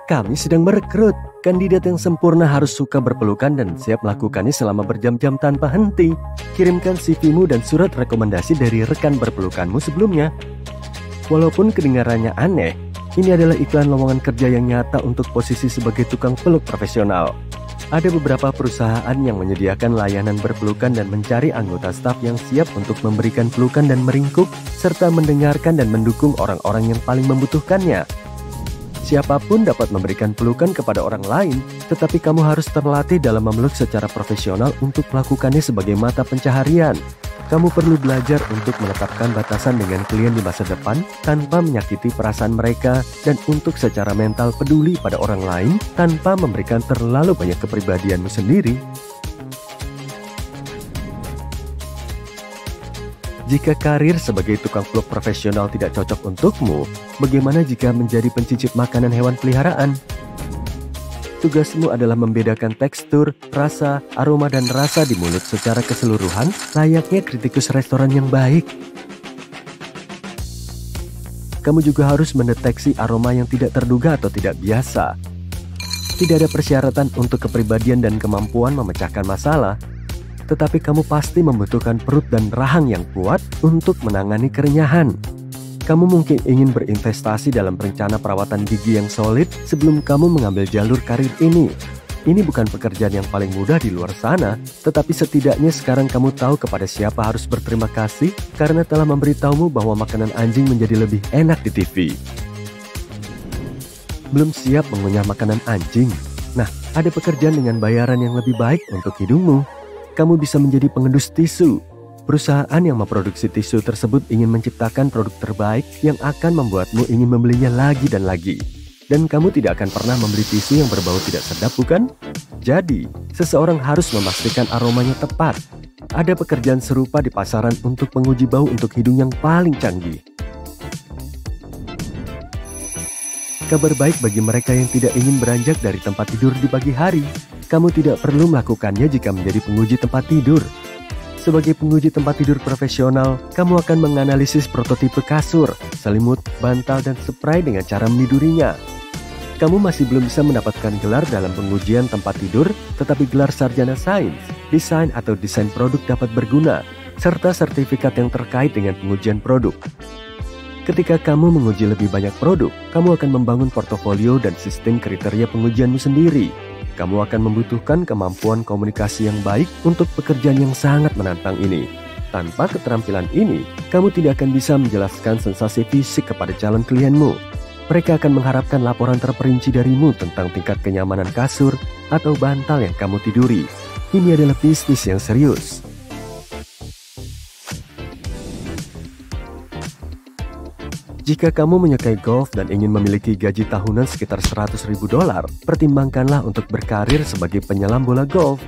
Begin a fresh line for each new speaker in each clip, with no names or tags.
Kami sedang merekrut. Kandidat yang sempurna harus suka berpelukan dan siap melakukannya selama berjam-jam tanpa henti. Kirimkan CV-mu dan surat rekomendasi dari rekan berpelukanmu sebelumnya. Walaupun kedengarannya aneh, ini adalah iklan lowongan kerja yang nyata untuk posisi sebagai tukang peluk profesional. Ada beberapa perusahaan yang menyediakan layanan berpelukan dan mencari anggota staf yang siap untuk memberikan pelukan dan meringkuk, serta mendengarkan dan mendukung orang-orang yang paling membutuhkannya. Siapapun dapat memberikan pelukan kepada orang lain, tetapi kamu harus terlatih dalam memeluk secara profesional untuk melakukannya sebagai mata pencaharian. Kamu perlu belajar untuk menetapkan batasan dengan klien di masa depan tanpa menyakiti perasaan mereka dan untuk secara mental peduli pada orang lain tanpa memberikan terlalu banyak kepribadianmu sendiri. Jika karir sebagai tukang peluk profesional tidak cocok untukmu, bagaimana jika menjadi pencicip makanan hewan peliharaan? Tugasmu adalah membedakan tekstur, rasa, aroma, dan rasa di mulut secara keseluruhan, layaknya kritikus restoran yang baik. Kamu juga harus mendeteksi aroma yang tidak terduga atau tidak biasa. Tidak ada persyaratan untuk kepribadian dan kemampuan memecahkan masalah, tetapi kamu pasti membutuhkan perut dan rahang yang kuat untuk menangani kerenyahan. Kamu mungkin ingin berinvestasi dalam rencana perawatan gigi yang solid sebelum kamu mengambil jalur karir ini. Ini bukan pekerjaan yang paling mudah di luar sana, tetapi setidaknya sekarang kamu tahu kepada siapa harus berterima kasih karena telah memberitahumu bahwa makanan anjing menjadi lebih enak di TV. Belum siap mengunyah makanan anjing? Nah, ada pekerjaan dengan bayaran yang lebih baik untuk hidungmu. Kamu bisa menjadi pengendus tisu. Perusahaan yang memproduksi tisu tersebut ingin menciptakan produk terbaik yang akan membuatmu ingin membelinya lagi dan lagi. Dan kamu tidak akan pernah membeli tisu yang berbau tidak sedap, bukan? Jadi, seseorang harus memastikan aromanya tepat. Ada pekerjaan serupa di pasaran untuk penguji bau untuk hidung yang paling canggih. Kabar baik bagi mereka yang tidak ingin beranjak dari tempat tidur di pagi hari. Kamu tidak perlu melakukannya jika menjadi penguji tempat tidur. Sebagai penguji tempat tidur profesional, kamu akan menganalisis prototipe kasur, selimut, bantal, dan spray dengan cara menidurinya. Kamu masih belum bisa mendapatkan gelar dalam pengujian tempat tidur, tetapi gelar sarjana sains, desain atau desain produk dapat berguna, serta sertifikat yang terkait dengan pengujian produk. Ketika kamu menguji lebih banyak produk, kamu akan membangun portofolio dan sistem kriteria pengujianmu sendiri. Kamu akan membutuhkan kemampuan komunikasi yang baik untuk pekerjaan yang sangat menantang ini. Tanpa keterampilan ini, kamu tidak akan bisa menjelaskan sensasi fisik kepada calon klienmu. Mereka akan mengharapkan laporan terperinci darimu tentang tingkat kenyamanan kasur atau bantal yang kamu tiduri. Ini adalah bisnis yang serius. Jika kamu menyukai golf dan ingin memiliki gaji tahunan sekitar $100.000, pertimbangkanlah untuk berkarir sebagai penyelam bola golf.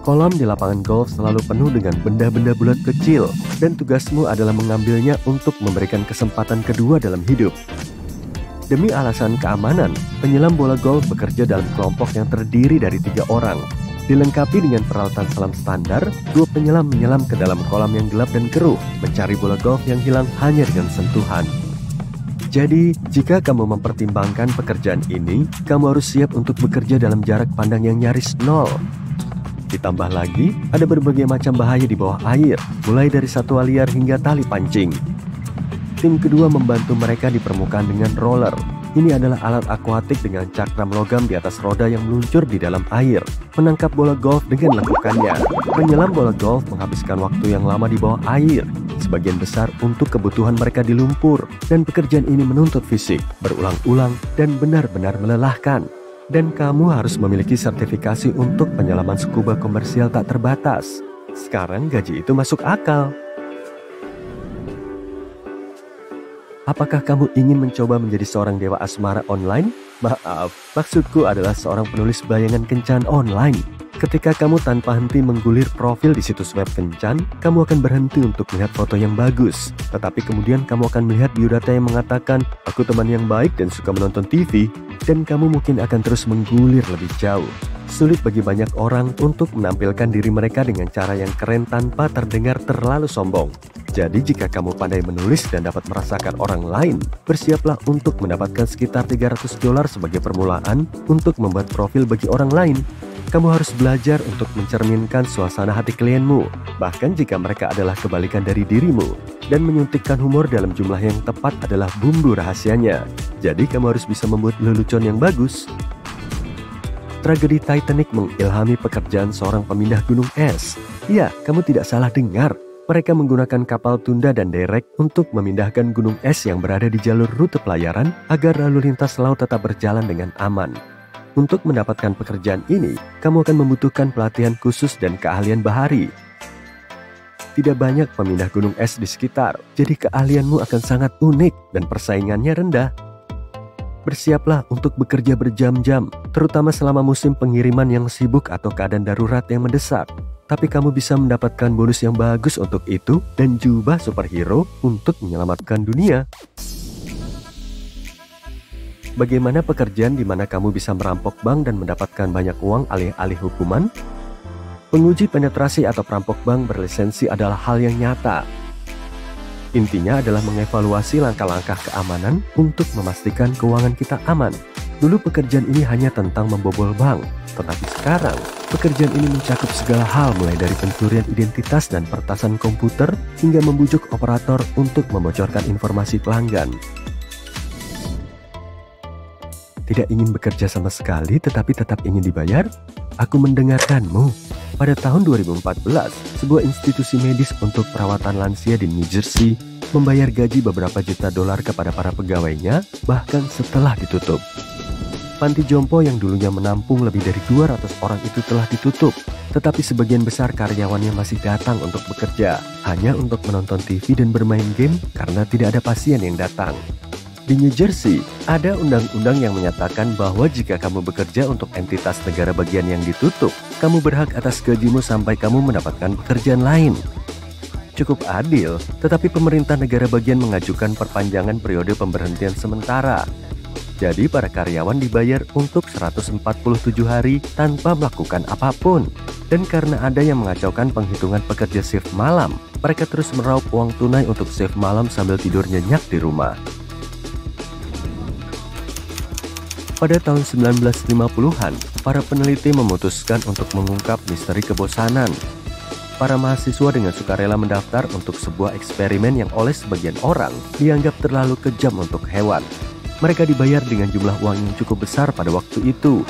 Kolam di lapangan golf selalu penuh dengan benda-benda bulat kecil, dan tugasmu adalah mengambilnya untuk memberikan kesempatan kedua dalam hidup. Demi alasan keamanan, penyelam bola golf bekerja dalam kelompok yang terdiri dari 3 orang. Dilengkapi dengan peralatan selam standar, 2 penyelam menyelam ke dalam kolam yang gelap dan keruh, mencari bola golf yang hilang hanya dengan sentuhan. Jadi, jika kamu mempertimbangkan pekerjaan ini, kamu harus siap untuk bekerja dalam jarak pandang yang nyaris nol. Ditambah lagi, ada berbagai macam bahaya di bawah air, mulai dari satwa liar hingga tali pancing. Tim kedua membantu mereka di permukaan dengan roller. Ini adalah alat akuatik dengan cakram logam di atas roda yang meluncur di dalam air, menangkap bola golf dengan lekukannya. Penyelam bola golf menghabiskan waktu yang lama di bawah air, sebagian besar untuk kebutuhan mereka di lumpur, dan pekerjaan ini menuntut fisik, berulang-ulang, dan benar-benar melelahkan. Dan kamu harus memiliki sertifikasi untuk penyelaman scuba komersial tak terbatas. Sekarang gaji itu masuk akal. Apakah kamu ingin mencoba menjadi seorang dewa asmara online? Maaf, maksudku adalah seorang penulis bayangan kencan online. Ketika kamu tanpa henti menggulir profil di situs web kencan, kamu akan berhenti untuk melihat foto yang bagus. Tetapi kemudian kamu akan melihat biodata yang mengatakan, aku teman yang baik dan suka menonton TV, dan kamu mungkin akan terus menggulir lebih jauh. Sulit bagi banyak orang untuk menampilkan diri mereka dengan cara yang keren tanpa terdengar terlalu sombong. Jadi jika kamu pandai menulis dan dapat merasakan orang lain, bersiaplah untuk mendapatkan sekitar $300 sebagai permulaan untuk membuat profil bagi orang lain. Kamu harus belajar untuk mencerminkan suasana hati klienmu, bahkan jika mereka adalah kebalikan dari dirimu. Dan menyuntikkan humor dalam jumlah yang tepat adalah bumbu rahasianya. Jadi kamu harus bisa membuat lelucon yang bagus. Tragedi Titanic mengilhami pekerjaan seorang pemindah gunung es. Ya, kamu tidak salah dengar. Mereka menggunakan kapal tunda dan derek untuk memindahkan gunung es yang berada di jalur rute pelayaran agar lalu lintas laut tetap berjalan dengan aman. Untuk mendapatkan pekerjaan ini, kamu akan membutuhkan pelatihan khusus dan keahlian bahari. Tidak banyak pemindah gunung es di sekitar, jadi keahlianmu akan sangat unik dan persaingannya rendah. Bersiaplah untuk bekerja berjam-jam, terutama selama musim pengiriman yang sibuk atau keadaan darurat yang mendesak. Tapi kamu bisa mendapatkan bonus yang bagus untuk itu dan jubah superhero untuk menyelamatkan dunia. Bagaimana pekerjaan di mana kamu bisa merampok bank dan mendapatkan banyak uang alih-alih hukuman? Penguji penetrasi atau perampok bank berlisensi adalah hal yang nyata. Intinya adalah mengevaluasi langkah-langkah keamanan untuk memastikan keuangan kita aman. Dulu pekerjaan ini hanya tentang membobol bank, tetapi sekarang pekerjaan ini mencakup segala hal mulai dari pencurian identitas dan peretasan komputer hingga membujuk operator untuk membocorkan informasi pelanggan. Tidak ingin bekerja sama sekali tetapi tetap ingin dibayar? Aku mendengarkanmu. Pada tahun 2014, sebuah institusi medis untuk perawatan lansia di New Jersey membayar gaji beberapa juta dolar kepada para pegawainya bahkan setelah ditutup. Panti jompo yang dulunya menampung lebih dari 200 orang itu telah ditutup, tetapi sebagian besar karyawannya masih datang untuk bekerja, hanya untuk menonton TV dan bermain game karena tidak ada pasien yang datang. Di New Jersey, ada undang-undang yang menyatakan bahwa jika kamu bekerja untuk entitas negara bagian yang ditutup, kamu berhak atas gajimu sampai kamu mendapatkan pekerjaan lain. Cukup adil, tetapi pemerintah negara bagian mengajukan perpanjangan periode pemberhentian sementara. Jadi para karyawan dibayar untuk 147 hari tanpa melakukan apapun. Dan karena ada yang mengacaukan penghitungan pekerja shift malam, mereka terus meraup uang tunai untuk shift malam sambil tidur nyenyak di rumah. Pada tahun 1950-an, para peneliti memutuskan untuk mengungkap misteri kebosanan. Para mahasiswa dengan sukarela mendaftar untuk sebuah eksperimen yang oleh sebagian orang dianggap terlalu kejam untuk hewan. Mereka dibayar dengan jumlah uang yang cukup besar pada waktu itu,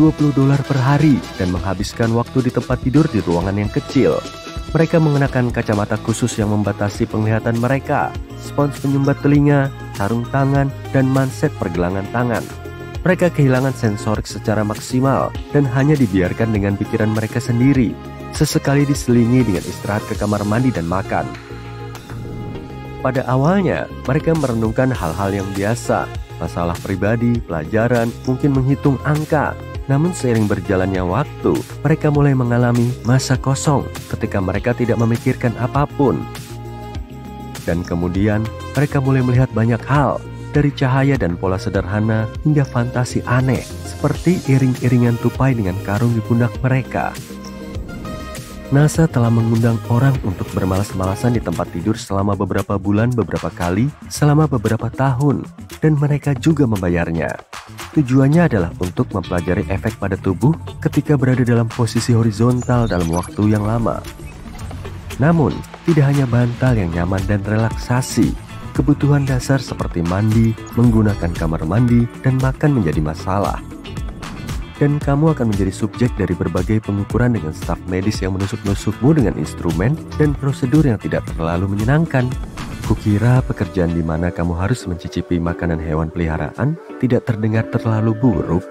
$20 per hari, dan menghabiskan waktu di tempat tidur di ruangan yang kecil. Mereka mengenakan kacamata khusus yang membatasi penglihatan mereka, spons penyumbat telinga, sarung tangan, dan manset pergelangan tangan. Mereka kehilangan sensorik secara maksimal dan hanya dibiarkan dengan pikiran mereka sendiri, sesekali diselingi dengan istirahat ke kamar mandi dan makan. Pada awalnya, mereka merenungkan hal-hal yang biasa, masalah pribadi, pelajaran, mungkin menghitung angka. Namun seiring berjalannya waktu, mereka mulai mengalami masa kosong ketika mereka tidak memikirkan apapun. Dan kemudian, mereka mulai melihat banyak hal, dari cahaya dan pola sederhana hingga fantasi aneh, seperti iring-iringan tupai dengan karung di pundak mereka. NASA telah mengundang orang untuk bermalas-malasan di tempat tidur selama beberapa bulan, beberapa kali, selama beberapa tahun, dan mereka juga membayarnya. Tujuannya adalah untuk mempelajari efek pada tubuh ketika berada dalam posisi horizontal dalam waktu yang lama. Namun, tidak hanya bantal yang nyaman dan relaksasi, kebutuhan dasar seperti mandi, menggunakan kamar mandi, dan makan menjadi masalah. Dan kamu akan menjadi subjek dari berbagai pengukuran dengan staf medis yang menusuk-nusukmu dengan instrumen dan prosedur yang tidak terlalu menyenangkan. Kukira pekerjaan di mana kamu harus mencicipi makanan hewan peliharaan tidak terdengar terlalu buruk.